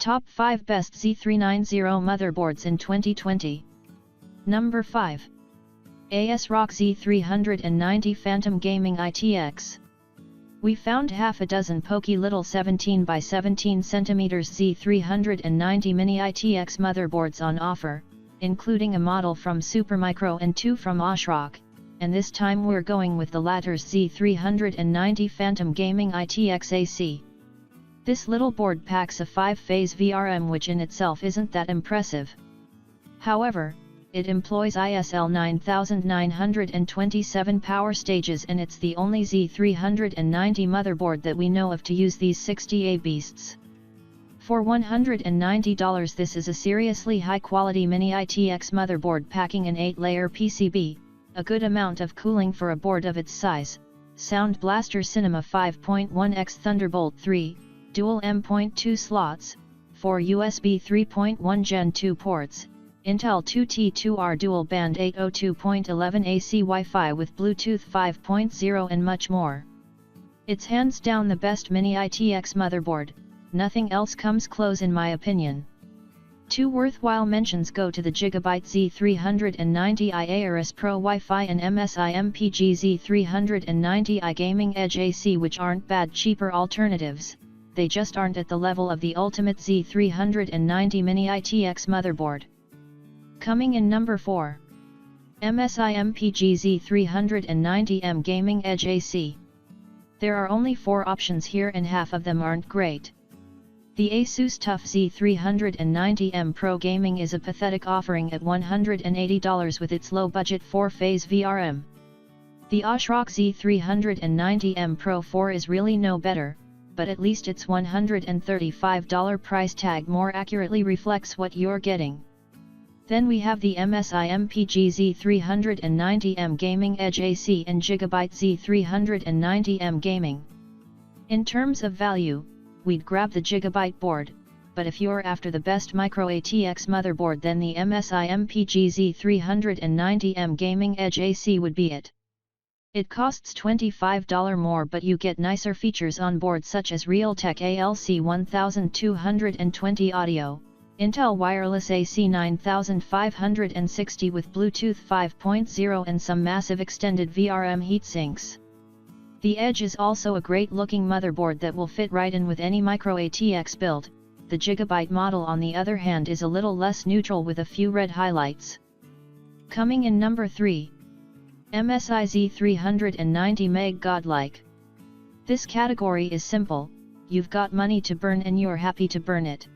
Top 5 Best Z390 Motherboards in 2020. Number 5. ASRock Z390 Phantom Gaming-ITX. We found half a dozen pokey little 17 by 17 cm Z390 Mini ITX motherboards on offer, including a model from Supermicro and 2 from ASRock, and this time we're going with the latter's Z390 Phantom Gaming-ITX AC. This little board packs a 5-phase VRM, which in itself isn't that impressive. However, it employs ISL 9927 power stages, and it's the only Z390 motherboard that we know of to use these 60A beasts. For $190 this is a seriously high-quality Mini ITX motherboard packing an 8-layer PCB, a good amount of cooling for a board of its size, Sound Blaster Cinema 5.1x Thunderbolt 3, dual M.2 slots, 4 USB 3.1 Gen 2 ports, Intel 2T2R dual band 802.11 AC Wi-Fi with Bluetooth 5.0 and much more. It's hands down the best Mini ITX motherboard, nothing else comes close in my opinion. Two worthwhile mentions go to the Gigabyte Z390i Aorus Pro Wi-Fi and MSI MEG Z390i Gaming Edge AC, which aren't bad cheaper alternatives. They just aren't at the level of the ultimate Z390 Mini ITX motherboard. Coming in number 4. MSI MEG Z390M Gaming Edge AC. There are only 4 options here and half of them aren't great. The Asus TUF Z390M Pro Gaming is a pathetic offering at $180 with its low-budget 4-phase VRM. The ASRock Z390M Pro 4 is really no better, but at least its $135 price tag more accurately reflects what you're getting. Then we have the MSI MEG Z390M Gaming Edge AC and Gigabyte Z390M Gaming. In terms of value, we'd grab the Gigabyte board, but if you're after the best micro ATX motherboard, then the MSI MEG Z390M Gaming Edge AC would be it. It costs $25 more, but you get nicer features on board such as Realtek ALC 1220 audio, Intel Wireless AC 9560 with Bluetooth 5.0 and some massive extended VRM heatsinks. The Edge is also a great looking motherboard that will fit right in with any micro ATX build. The Gigabyte model on the other hand is a little less neutral with a few red highlights. Coming in number 3. MSI Z390 MEG Godlike. This category is simple: you've got money to burn and you're happy to burn it.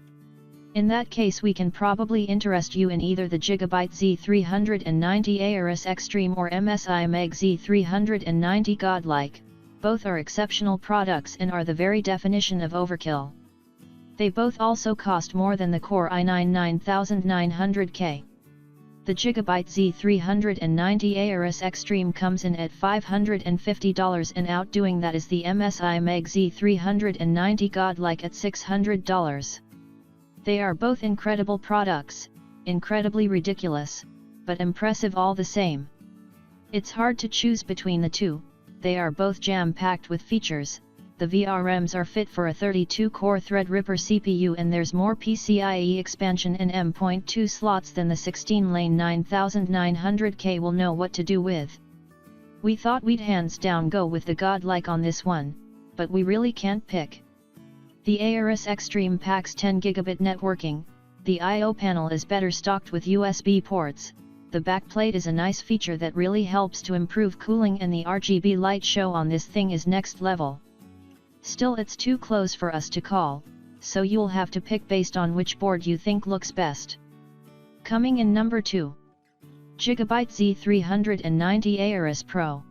In that case we can probably interest you in either the Gigabyte Z390 Aorus Extreme or MSI MEG Z390 Godlike. Both are exceptional products and are the very definition of overkill. They both also cost more than the Core i9 9900K. The Gigabyte Z390 Aorus Extreme comes in at $550, and outdoing that is the MSI MEG Z390 Godlike at $600. They are both incredible products, incredibly ridiculous, but impressive all the same. It's hard to choose between the two. They are both jam-packed with features. The VRMs are fit for a 32-core Threadripper CPU, and there's more PCIe expansion and M.2 slots than the 16-lane 9900K will know what to do with. We thought we'd hands down go with the Godlike on this one, but we really can't pick. The Aorus Extreme packs 10 gigabit networking, the I/O panel is better stocked with USB ports, the backplate is a nice feature that really helps to improve cooling, and the RGB light show on this thing is next level. Still, it's too close for us to call, so you'll have to pick based on which board you think looks best. Coming in number 2. Gigabyte Z390 Aorus Pro.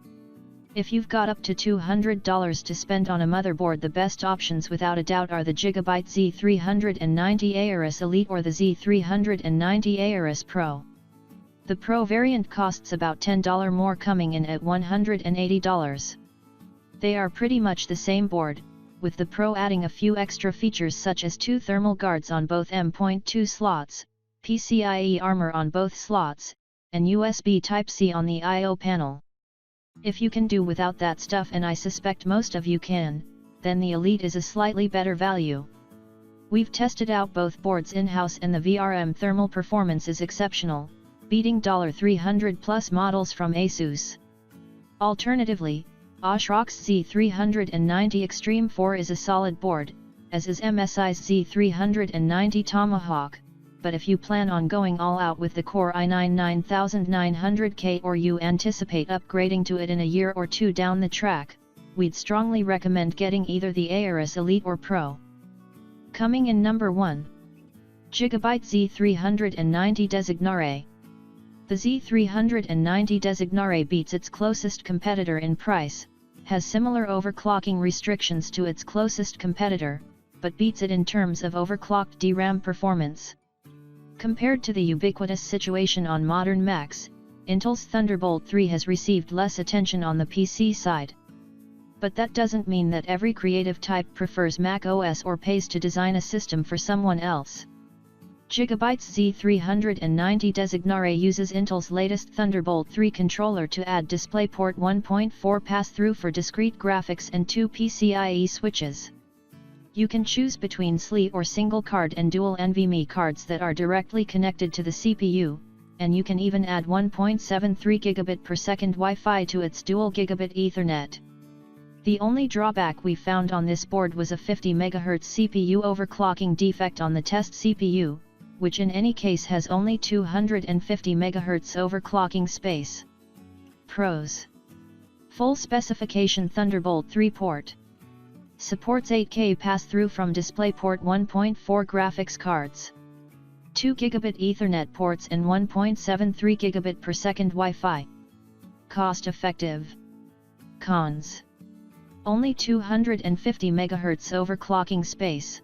If you've got up to $200 to spend on a motherboard, the best options without a doubt are the Gigabyte Z390 Aorus Elite or the Z390 Aorus Pro. The Pro variant costs about $10 more, coming in at $180. They are pretty much the same board, with the Pro adding a few extra features such as 2 thermal guards on both M.2 slots, PCIe armor on both slots, and USB Type-C on the I/O panel. If you can do without that stuff, and I suspect most of you can, then the Elite is a slightly better value. We've tested out both boards in-house and the VRM thermal performance is exceptional, beating $300 plus models from ASUS. Alternatively, ASRock's Z390 Extreme 4 is a solid board, as is MSI's Z390 Tomahawk, but if you plan on going all out with the Core i9 9900K or you anticipate upgrading to it in a year or two down the track, we'd strongly recommend getting either the Aorus Elite or Pro. Coming in number 1. Gigabyte Z390 Designare. The Z390 Designare beats its closest competitor in price, has similar overclocking restrictions to its closest competitor, but beats it in terms of overclocked DRAM performance. Compared to the ubiquitous situation on modern Macs, Intel's Thunderbolt 3 has received less attention on the PC side. But that doesn't mean that every creative type prefers Mac OS or pays to design a system for someone else. Gigabyte's Z390 Designare uses Intel's latest Thunderbolt 3 controller to add DisplayPort 1.4 pass-through for discrete graphics and 2 PCIe switches. You can choose between SLI or single card and dual NVMe cards that are directly connected to the CPU, and you can even add 1.73 gigabit per second Wi-Fi to its dual gigabit Ethernet. The only drawback we found on this board was a 50 MHz CPU overclocking defect on the test CPU, which in any case has only 250 MHz overclocking space. Pros: full specification Thunderbolt 3 port. Supports 8K pass-through from DisplayPort 1.4 graphics cards. 2 gigabit Ethernet ports and 1.73 gigabit per second Wi-Fi. Cost effective. Cons: only 250 MHz overclocking space.